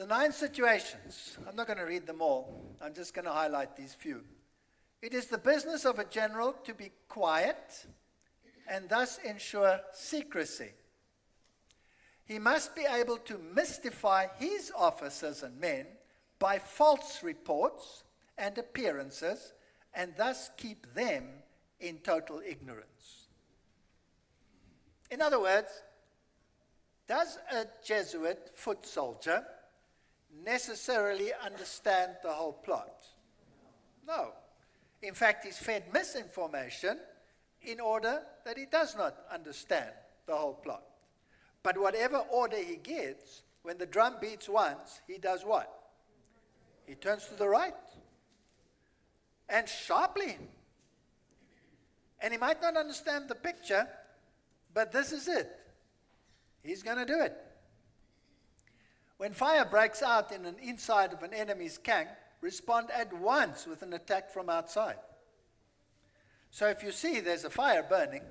The 9 situations, I'm not going to read them all. I'm just going to highlight these few. It is the business of a general to be quiet and thus ensure secrecy. He must be able to mystify his officers and men by false reports and appearances and thus keep them in total ignorance. In other words, does a Jesuit foot soldier necessarily understand the whole plot? No. In fact, he's fed misinformation in order that he does not understand the whole plot. But whatever order he gets, when the drum beats once, he does what? He turns to the right. And sharply. And he might not understand the picture, but this is it. He's going to do it. When fire breaks out in an inside of an enemy's camp, respond at once with an attack from outside. So if you see there's a fire burning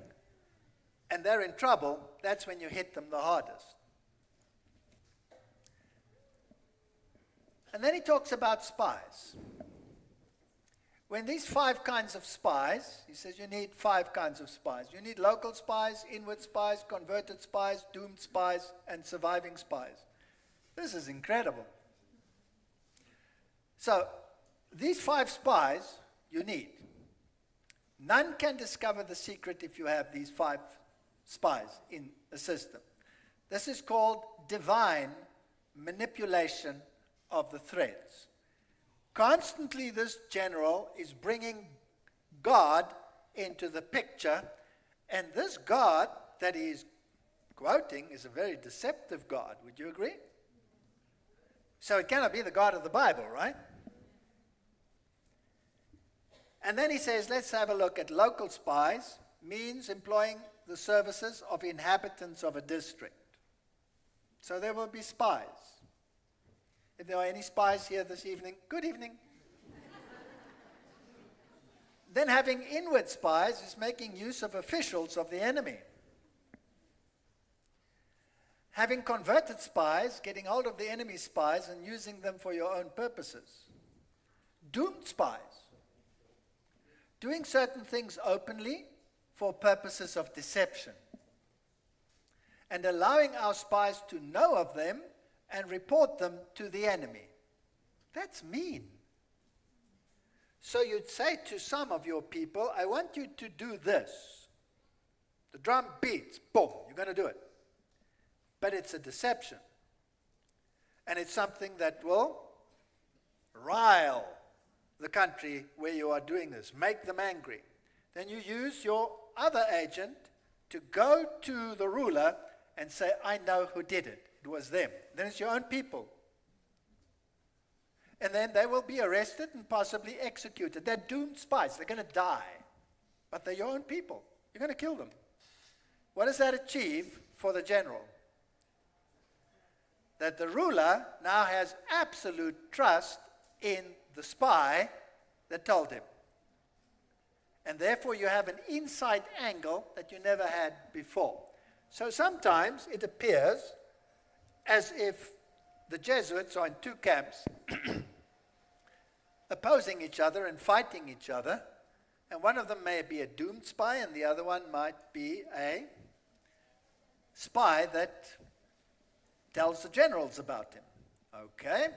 and they're in trouble, that's when you hit them the hardest. And then he talks about spies. When these 5 kinds of spies, he says you need 5 kinds of spies. You need local spies, inward spies, converted spies, doomed spies, and surviving spies. This is incredible. So, these 5 spies you need. None can discover the secret if you have these 5 spies in the system. This is called divine manipulation of the threads. Constantly, this general is bringing God into the picture, and this God that he is quoting is a very deceptive God. Would you agree? So it cannot be the God of the Bible, right? And then he says, let's have a look at local spies, means employing the services of inhabitants of a district. So there will be spies. If there are any spies here this evening, good evening. Then having inward spies is making use of officials of the enemy. Having converted spies, getting hold of the enemy's spies and using them for your own purposes. Doomed spies, doing certain things openly for purposes of deception, and allowing our spies to know of them and report them to the enemy. That's mean. So you'd say to some of your people, I want you to do this. The drum beats, boom, you're going to do it. But it's a deception. And it's something that will rile the country where you are doing this, make them angry. Then you use your other agent to go to the ruler and say, I know who did it. It was them. Then it's your own people. And then they will be arrested and possibly executed. They're doomed spies. They're going to die. But they're your own people. You're going to kill them. What does that achieve for the general? That the ruler now has absolute trust in the spy that told him. And therefore you have an inside angle that you never had before. So sometimes it appears as if the Jesuits are in 2 camps opposing each other and fighting each other, and one of them may be a doomed spy and the other one might be a spy that tells the generals about him. Okay?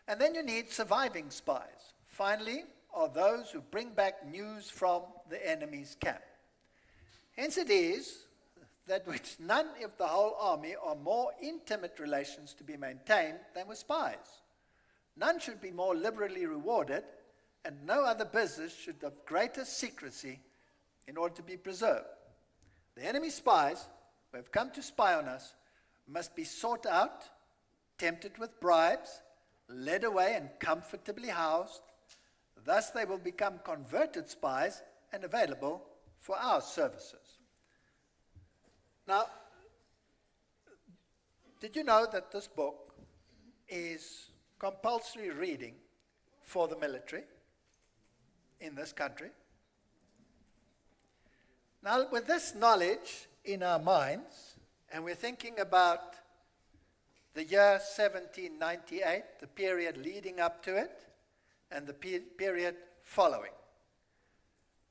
And then you need surviving spies. Finally, are those who bring back news from the enemy's camp. Hence it is that with none of the whole army are more intimate relations to be maintained than with spies. None should be more liberally rewarded, and no other business should have greater secrecy in order to be preserved. The enemy spies who have come to spy on us must be sought out, tempted with bribes, led away and comfortably housed. Thus they will become converted spies and available for our services. Now, did you know that this book is compulsory reading for the military in this country? Now, with this knowledge in our minds, and we're thinking about the year 1798, the period leading up to it, and the period following.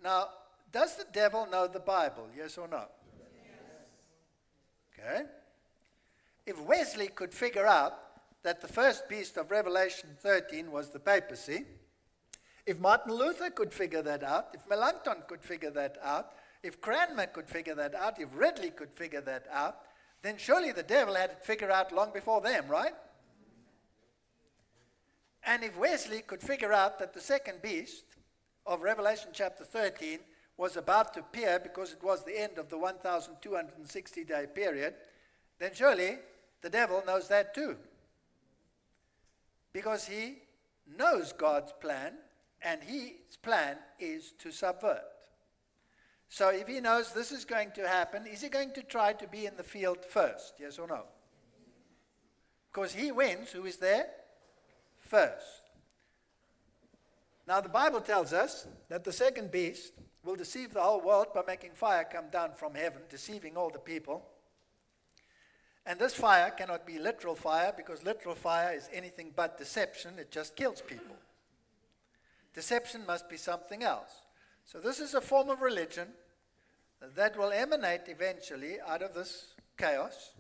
Now, does the devil know the Bible, yes or no? Yes. Okay. If Wesley could figure out that the first beast of Revelation 13 was the papacy, if Martin Luther could figure that out, if Melanchthon could figure that out, if Cranmer could figure that out, if Ridley could figure that out, then surely the devil had it figured out long before them, right? And if Wesley could figure out that the second beast of Revelation chapter 13 was about to appear because it was the end of the 1,260-day period, then surely the devil knows that too. Because he knows God's plan, and his plan is to subvert. So if he knows this is going to happen, is he going to try to be in the field first? Yes or no? Because he wins, who is there? First. Now the Bible tells us that the second beast will deceive the whole world by making fire come down from heaven, deceiving all the people. And this fire cannot be literal fire, because literal fire is anything but deception. It just kills people. Deception must be something else. So this is a form of religion that will emanate eventually out of this chaos,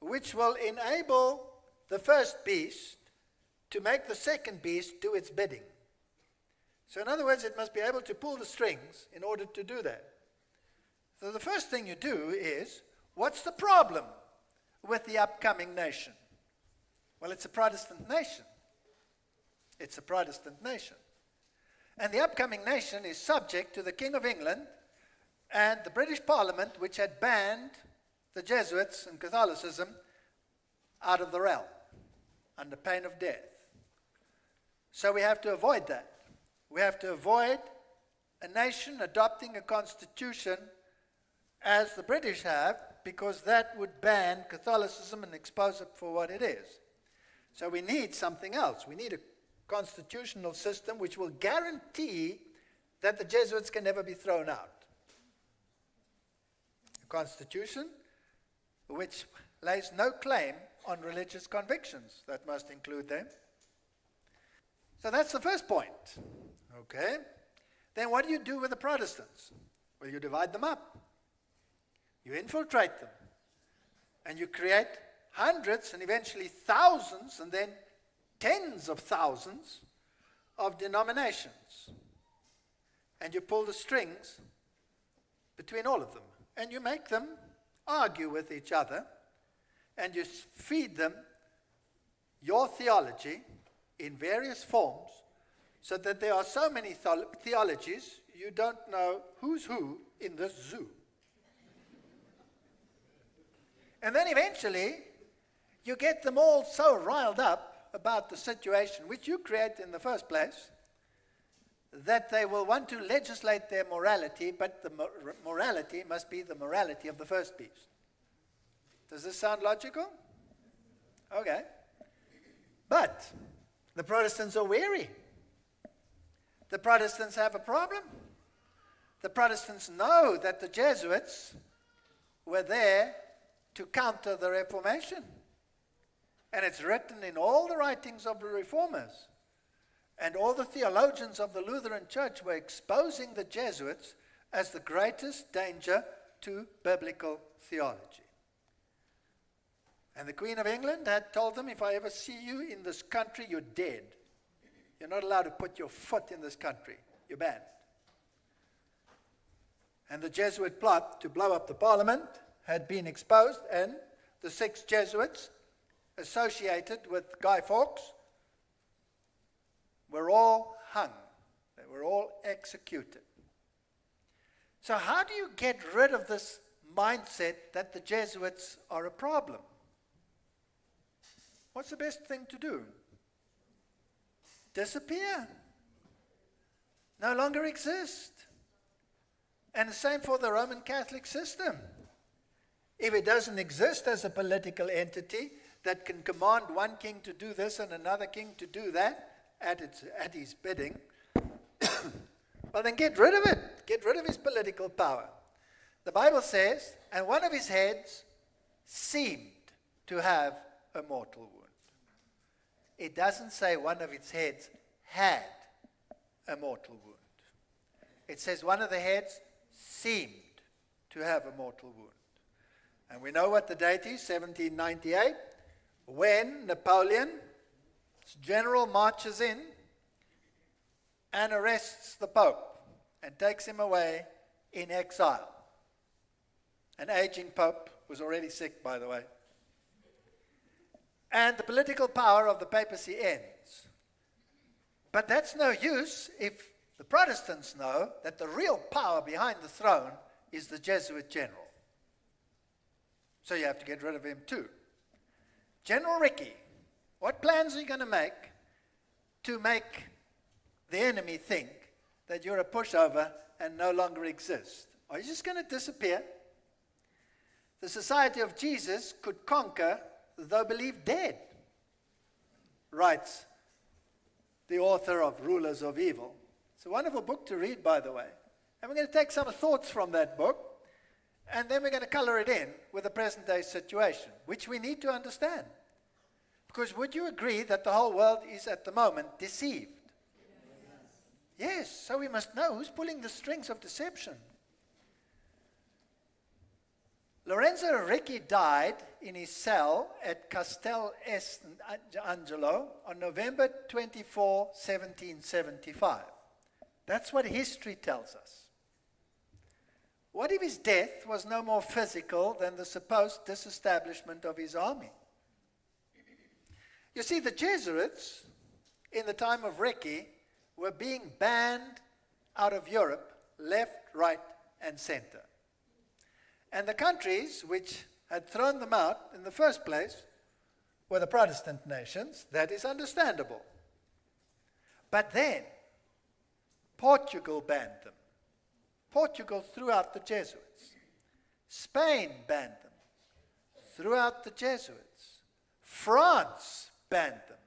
which will enable the first beast to make the second beast do its bidding. So in other words, it must be able to pull the strings in order to do that. So the first thing you do is, what's the problem with the upcoming nation? Well, it's a Protestant nation. It's a Protestant nation. And the upcoming nation is subject to the King of England and the British Parliament, which had banned the Jesuits and Catholicism out of the realm under pain of death. So we have to avoid that. We have to avoid a nation adopting a constitution as the British have, because that would ban Catholicism and expose it for what it is. So we need something else. We need a constitutional system which will guarantee that the Jesuits can never be thrown out. A constitution which lays no claim on religious convictions. That must include them. So that's the first point. Okay. Then what do you do with the Protestants? Well, you divide them up. You infiltrate them. And you create hundreds and eventually thousands and then tens of thousands of denominations. And you pull the strings between all of them. And you make them argue with each other. And you feed them your theology in various forms, so that there are so many theologies, you don't know who's who in this zoo. And then eventually, you get them all so riled up about the situation which you create in the first place, that they will want to legislate their morality, but the morality must be the morality of the first beast. Does this sound logical? Okay. But the Protestants are weary. The Protestants have a problem. The Protestants know that the Jesuits were there to counter the Reformation. And it's written in all the writings of the Reformers. And all the theologians of the Lutheran Church were exposing the Jesuits as the greatest danger to biblical theology. And the Queen of England had told them, if I ever see you in this country, you're dead. You're not allowed to put your foot in this country. You're banned. And the Jesuit plot to blow up the Parliament had been exposed, and the 6 Jesuits associated with Guy Fawkes were all hung. They were all executed. So how do you get rid of this mindset that the Jesuits are a problem? What's the best thing to do? Disappear. No longer exist. And the same for the Roman Catholic system. If it doesn't exist as a political entity that can command one king to do this and another king to do that at his bidding, well, then get rid of it. Get rid of his political power. The Bible says, and one of his heads seemed to have a mortal wound. It doesn't say one of its heads had a mortal wound. It says one of the heads seemed to have a mortal wound. And we know what the date is, 1798, when Napoleon's general marches in and arrests the Pope and takes him away in exile. An aging Pope was already sick, by the way. And the political power of the papacy ends. But that's no use if the Protestants know that the real power behind the throne is the Jesuit general. So you have to get rid of him too. General Ricci, what plans are you going to make the enemy think that you're a pushover and no longer exist? Are you just going to disappear? The Society of Jesus could conquer though believed dead, writes the author of Rulers of Evil. It's a wonderful book to read, by the way. And we're going to take some thoughts from that book, and then we're going to color it in with the present day situation, which we need to understand. Because would you agree that the whole world is at the moment deceived? Yes, so we must know who's pulling the strings of deception. Lorenzo Ricci died in his cell at Castel Angelo on November 24, 1775. That's what history tells us. What if his death was no more physical than the supposed disestablishment of his army? You see, the Jesuits, in the time of Ricci, were being banned out of Europe, left, right, and center. And the countries which had thrown them out in the first place were the Protestant nations. That is understandable. But then, Portugal banned them. Portugal threw out the Jesuits. Spain banned them. Threw out the Jesuits. France banned them.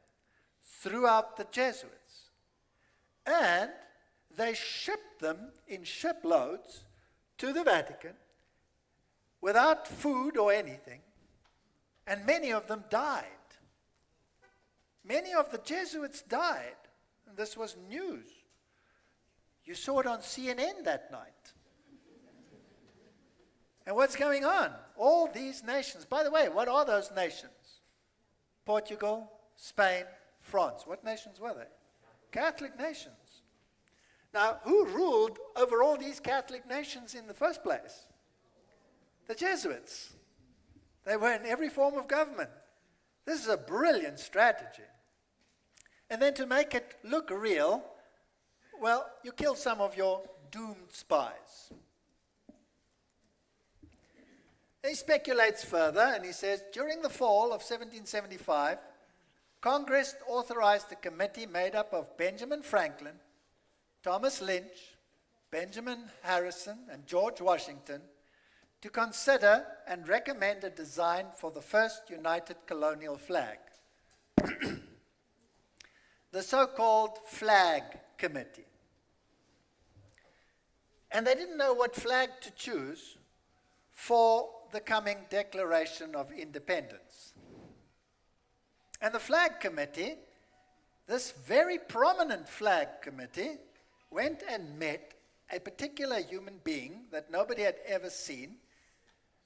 Threw out the Jesuits. And they shipped them in shiploads to the Vatican without food or anything, and many of them died. Many of the Jesuits died, and this was news. You saw it on CNN that night. And what's going on? All these nations, by the way, what are those nations? Portugal, Spain, France. What nations were they? Catholic nations. Now, who ruled over all these Catholic nations in the first place? The Jesuits. They were in every form of government. This is a brilliant strategy. And then to make it look real, well, you kill some of your doomed spies. He speculates further, and he says, during the fall of 1775, Congress authorized a committee made up of Benjamin Franklin, Thomas Lynch, Benjamin Harrison, and George Washington to consider and recommend a design for the first united colonial flag. The so-called Flag Committee. And they didn't know what flag to choose for the coming Declaration of Independence. And the Flag Committee, this very prominent Flag Committee, went and met a particular human being that nobody had ever seen,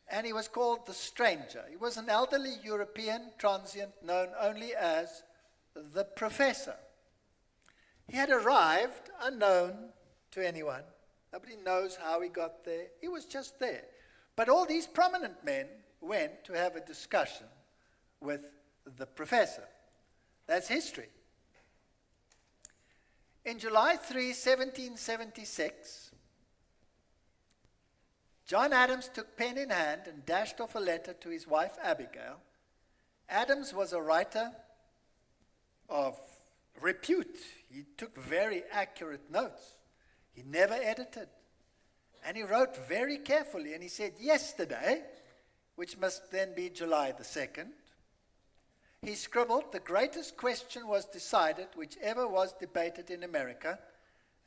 and he was called the Stranger. He was an elderly European transient known only as the Professor. He had arrived unknown to anyone. Nobody knows how he got there. He was just there. But all these prominent men went to have a discussion with the Professor. That's history. In July 3, 1776, John Adams took pen in hand and dashed off a letter to his wife Abigail. Adams was a writer of repute. He took very accurate notes. He never edited. And he wrote very carefully, and he said, yesterday, which must then be July the 2nd, he scribbled, the greatest question was decided which ever was debated in America,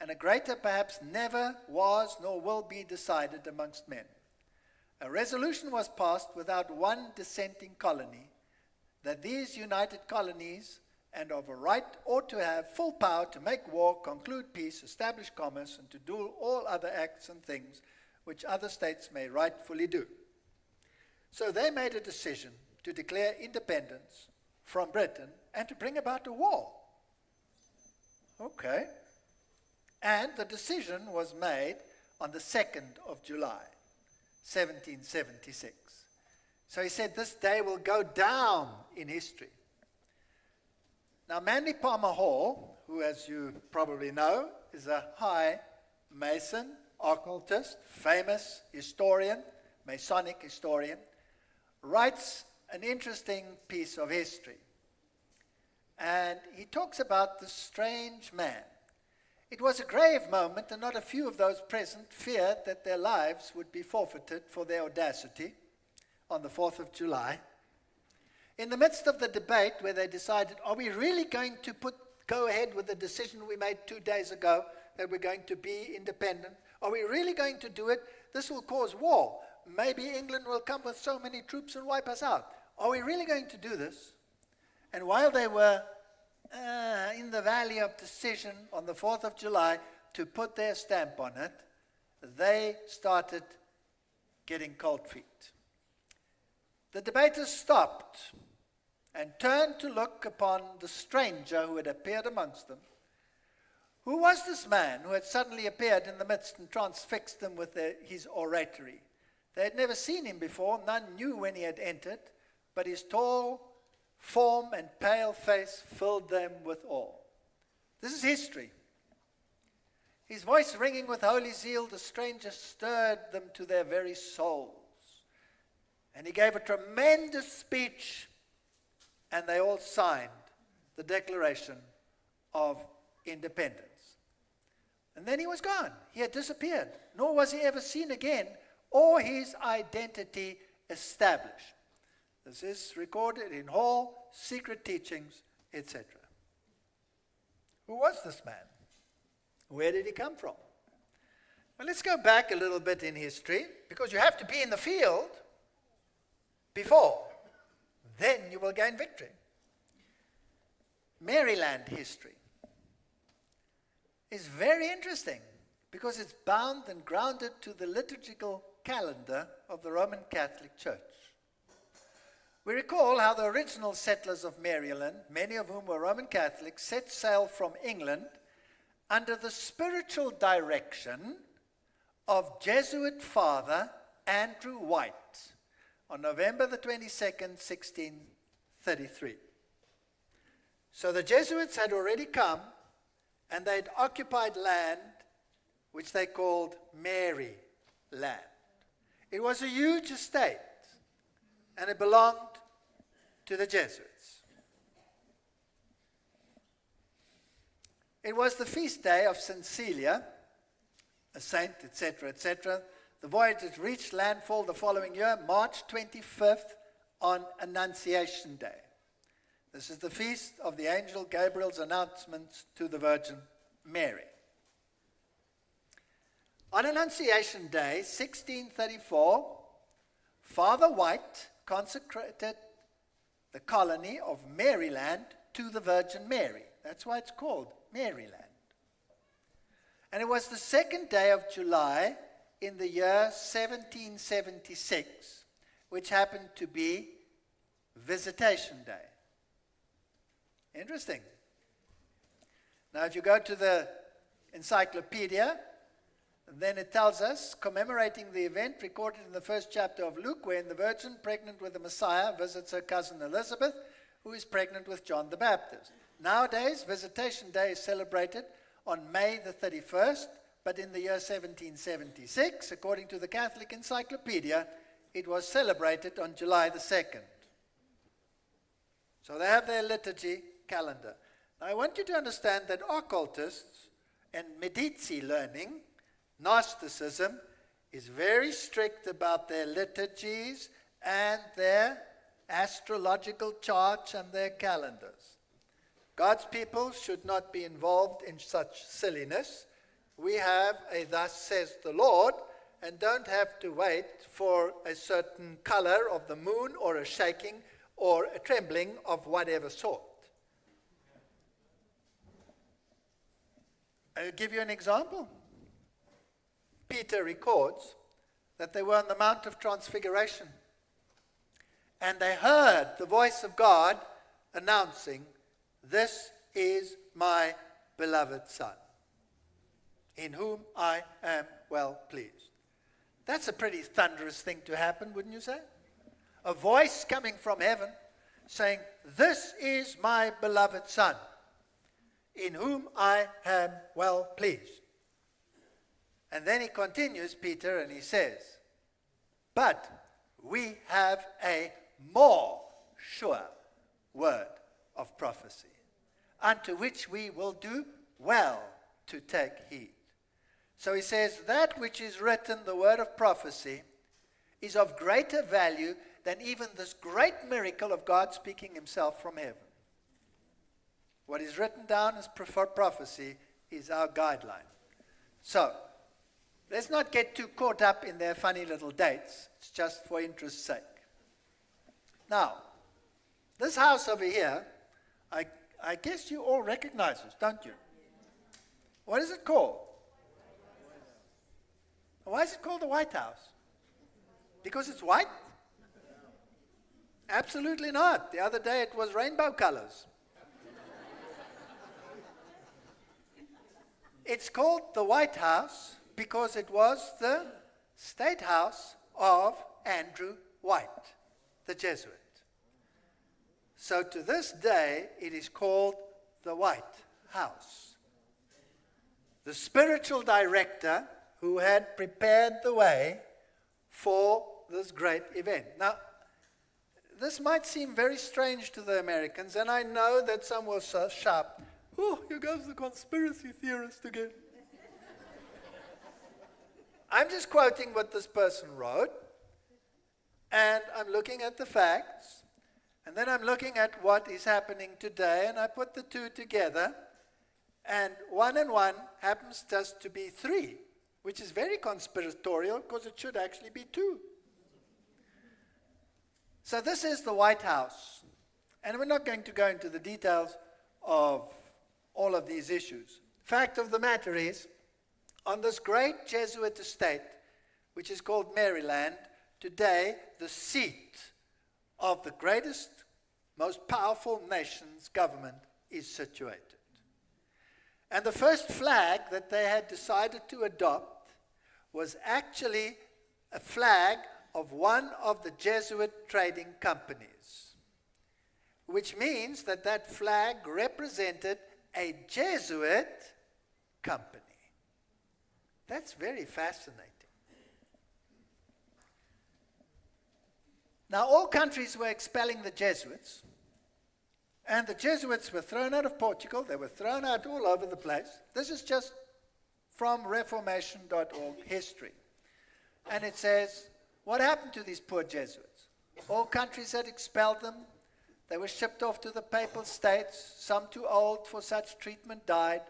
and a greater perhaps never was nor will be decided amongst men. A resolution was passed without one dissenting colony, that these united colonies and of a right ought to have full power to make war, conclude peace, establish commerce, and to do all other acts and things which other states may rightfully do. So they made a decision to declare independence from Britain and to bring about a war. Okay. And the decision was made on the 2nd of July, 1776. So he said this day will go down in history. Now, Manly Palmer Hall, who, as you probably know, is a high Mason, occultist, famous historian, Masonic historian, writes an interesting piece of history. And he talks about the strange man. It was a grave moment, and not a few of those present feared that their lives would be forfeited for their audacity on the 4th of July. In the midst of the debate where they decided, are we really going to go ahead with the decision we made 2 days ago that we're going to be independent? Are we really going to do it? This will cause war. Maybe England will come with so many troops and wipe us out. Are we really going to do this? And while they were in the valley of decision on the 4th of July to put their stamp on it, they started getting cold feet. The debaters stopped and turned to look upon the stranger who had appeared amongst them. Who was this man who had suddenly appeared in the midst and transfixed them with his oratory? They had never seen him before. None knew when he had entered, but his tall form and pale face filled them with awe. This is history. His voice ringing with holy zeal, the stranger stirred them to their very souls. And he gave a tremendous speech, and they all signed the Declaration of Independence. And then he was gone. He had disappeared, nor was he ever seen again, or his identity established. This is recorded in Hall, Secret Teachings, etc. Who was this man? Where did he come from? Well, let's go back a little bit in history, because you have to be in the field before. Then you will gain victory. Maryland history is very interesting because it's bound and grounded to the liturgical calendar of the Roman Catholic Church. We recall how the original settlers of Maryland, many of whom were Roman Catholics, set sail from England under the spiritual direction of Jesuit Father Andrew White on November the 22nd, 1633. So the Jesuits had already come, and they'd occupied land which they called Maryland. It was a huge estate, and it belonged to the Jesuits. It was the feast day of St. Celia, a saint, etc., etc. The voyage had reached landfall the following year, March 25th, on Annunciation Day. This is the feast of the angel Gabriel's announcements to the Virgin Mary. On Annunciation Day, 1634, Father White consecrated the colony of Maryland to the Virgin Mary. That's why it's called Maryland. And it was the 2nd day of July in the year 1776, which happened to be Visitation Day. Interesting. Now, if you go to the encyclopedia, then it tells us, commemorating the event recorded in the 1st chapter of Luke, wherein the Virgin, pregnant with the Messiah, visits her cousin Elizabeth, who is pregnant with John the Baptist. Nowadays, Visitation Day is celebrated on May the 31st, but in the year 1776, according to the Catholic Encyclopedia, it was celebrated on July the 2nd. So they have their liturgy calendar. Now, I want you to understand that occultists and Medici learning, Gnosticism, is very strict about their liturgies and their astrological charts and their calendars. God's people should not be involved in such silliness. We have a "Thus says the Lord," and don't have to wait for a certain color of the moon or a shaking or a trembling of whatever sort. I'll give you an example. Peter records that they were on the Mount of Transfiguration, and they heard the voice of God announcing, "This is my beloved Son, in whom I am well pleased." That's a pretty thunderous thing to happen, wouldn't you say? A voice coming from heaven saying, "This is my beloved Son, in whom I am well pleased." And then he continues, Peter, and he says, "But we have a more sure word of prophecy, unto which we will do well to take heed." So he says, that which is written, the word of prophecy, is of greater value than even this great miracle of God speaking himself from heaven. What is written down as prophecy is our guideline. So, let's not get too caught up in their funny little dates. It's just for interest's sake. Now, this house over here, I guess you all recognize this, don't you? What is it called? Why is it called the White House? Because it's white? Absolutely not. The other day it was rainbow colors. It's called the White House because it was the state house of Andrew White, the Jesuit. So to this day, it is called the White House. The spiritual director who had prepared the way for this great event. Now, this might seem very strange to the Americans, and I know that some will shout, "Oh, here goes the conspiracy theorist again." I'm just quoting what this person wrote, and I'm looking at the facts, and then I'm looking at what is happening today, and I put the two together, and 1 and 1 happens just to be 3, which is very conspiratorial because it should actually be 2. So this is the White House, and we're not going to go into the details of all of these issues. Fact of the matter is, on this great Jesuit estate, which is called Maryland, today the seat of the greatest, most powerful nation's government is situated. And the first flag that they had decided to adopt was actually a flag of one of the Jesuit trading companies, which means that that flag represented a Jesuit company. That's very fascinating. Now, all countries were expelling the Jesuits, and the Jesuits were thrown out of Portugal. They were thrown out all over the place. This is just from reformation.org history. And it says, what happened to these poor Jesuits? All countries had expelled them. They were shipped off to the Papal States. Some too old for such treatment died.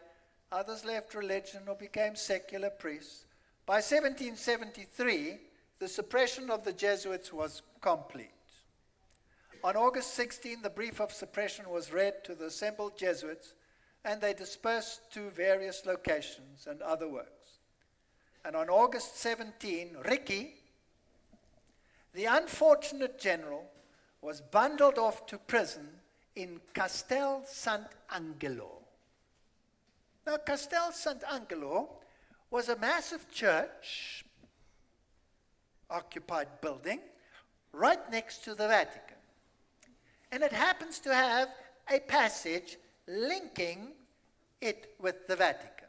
Others left religion or became secular priests. By 1773, the suppression of the Jesuits was complete. On August 16, the brief of suppression was read to the assembled Jesuits, and they dispersed to various locations and other works. And on August 17, Ricci, the unfortunate general, was bundled off to prison in Castel Sant'Angelo. Now, Castel Sant'Angelo was a massive church, occupied building, right next to the Vatican. And it happens to have a passage linking it with the Vatican,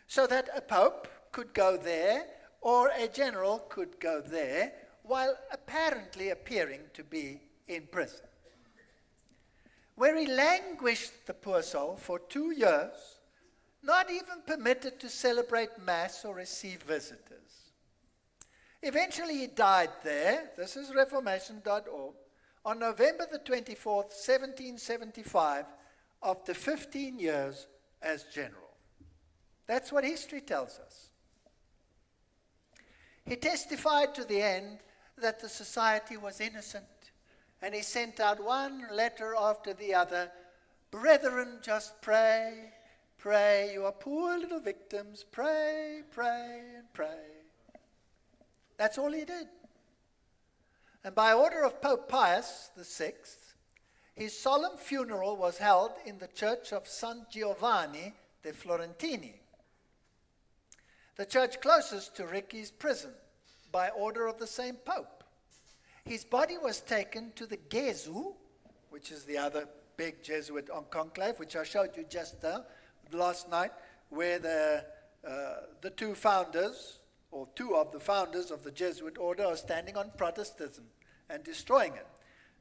so that a pope could go there or a general could go there while apparently appearing to be in prison, where he languished, the poor soul, for 2 years, not even permitted to celebrate Mass or receive visitors. Eventually he died there, this is reformation.org, on November the 24th, 1775, after 15 years as general. That's what history tells us. He testified to the end that the society was innocent and he sent out one letter after the other. Brethren, just pray, pray. You are poor little victims. Pray, pray, and pray. That's all he did. And by order of Pope Pius VI, his solemn funeral was held in the church of San Giovanni de Florentini, the church closest to Ricci's prison, by order of the same Pope. His body was taken to the Jesuit, which is the other big Jesuit conclave, which I showed you just last night, where the two founders, or two of the founders of the Jesuit order, are standing on Protestantism and destroying it.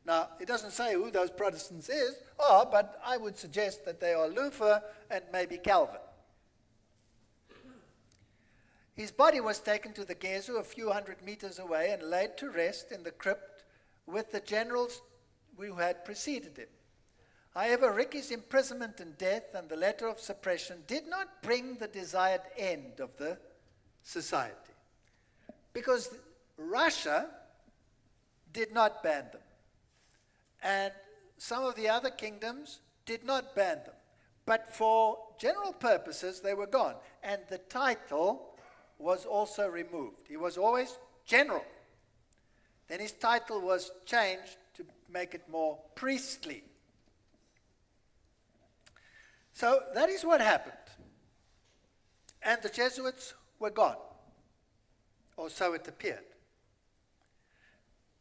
Now, it doesn't say who those Protestants are, but I would suggest that they are Luther and maybe Calvin. His body was taken to the Jesuit a few hundred meters away and laid to rest in the crypt with the generals who had preceded him. However, Ricci's imprisonment and death and the letter of suppression did not bring the desired end of the society, because Russia did not ban them, and some of the other kingdoms did not ban them. But for general purposes, they were gone, and the title was also removed. He was always general. Then his title was changed to make it more priestly. So that is what happened. And the Jesuits were gone, or so it appeared.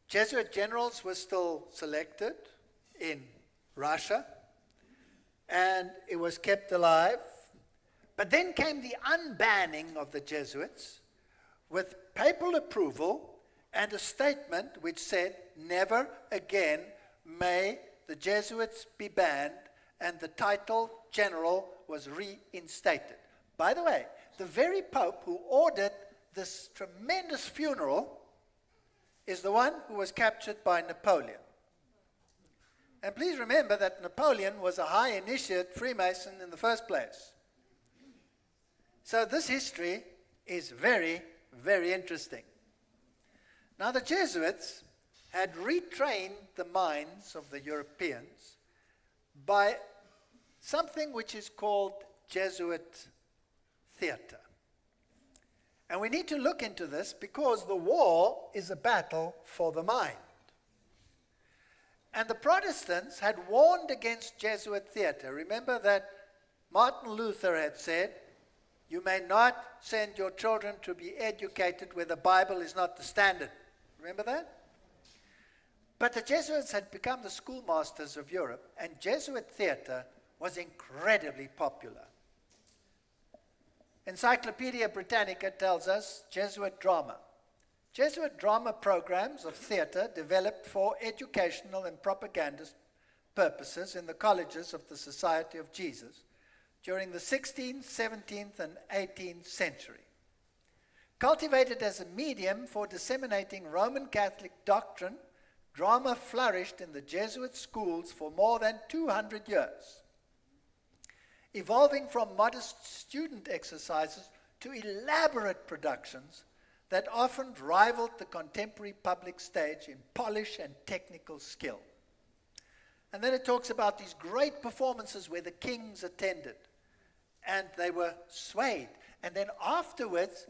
Jesuit generals were still selected in Russia, and it was kept alive. But then came the unbanning of the Jesuits with papal approval and a statement which said, never again may the Jesuits be banned, and the title general was reinstated. By the way, the very Pope who ordered this tremendous funeral is the one who was captured by Napoleon. And please remember that Napoleon was a high initiate Freemason in the first place. So this history is very, very interesting. Now, the Jesuits had retrained the minds of the Europeans by something which is called Jesuit theater. And we need to look into this because the war is a battle for the mind. And the Protestants had warned against Jesuit theater. Remember that Martin Luther had said, you may not send your children to be educated where the Bible is not the standard. Remember that? But the Jesuits had become the schoolmasters of Europe, and Jesuit theater was incredibly popular. Encyclopedia Britannica tells us Jesuit drama. Jesuit drama programs of theater developed for educational and propagandist purposes in the colleges of the Society of Jesus during the 16th, 17th, and 18th century. Cultivated as a medium for disseminating Roman Catholic doctrine, drama flourished in the Jesuit schools for more than 200 years, evolving from modest student exercises to elaborate productions that often rivaled the contemporary public stage in polish and technical skill. And then it talks about these great performances where the kings attended, and they were swayed. And then afterwards,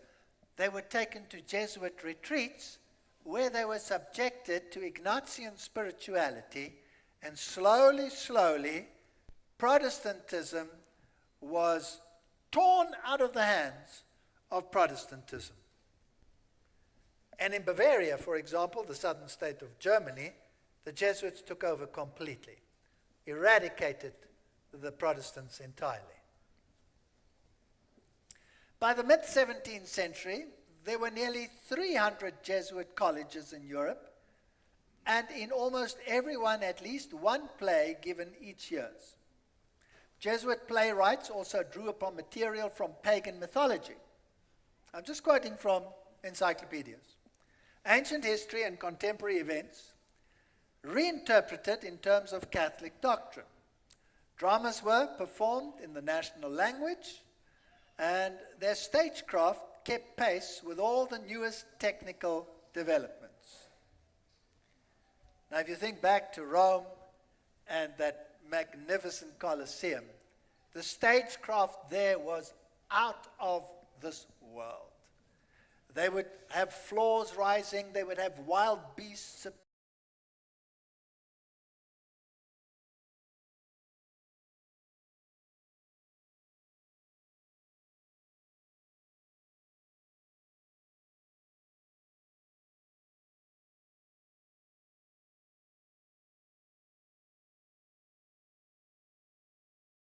they were taken to Jesuit retreats where they were subjected to Ignatian spirituality, and slowly, slowly, Protestantism was torn out of the hands of Protestantism. And in Bavaria, for example, the southern state of Germany, the Jesuits took over completely, eradicated the Protestants entirely. By the mid-17th century, there were nearly 300 Jesuit colleges in Europe, and in almost every one at least one play given each year. Jesuit playwrights also drew upon material from pagan mythology. I'm just quoting from encyclopedias. Ancient history and contemporary events, reinterpreted in terms of Catholic doctrine. Dramas were performed in the national language, and their stagecraft kept pace with all the newest technical developments. Now, if you think back to Rome and that magnificent Colosseum, the stagecraft there was out of this world. They would have floors rising, they would have wild beasts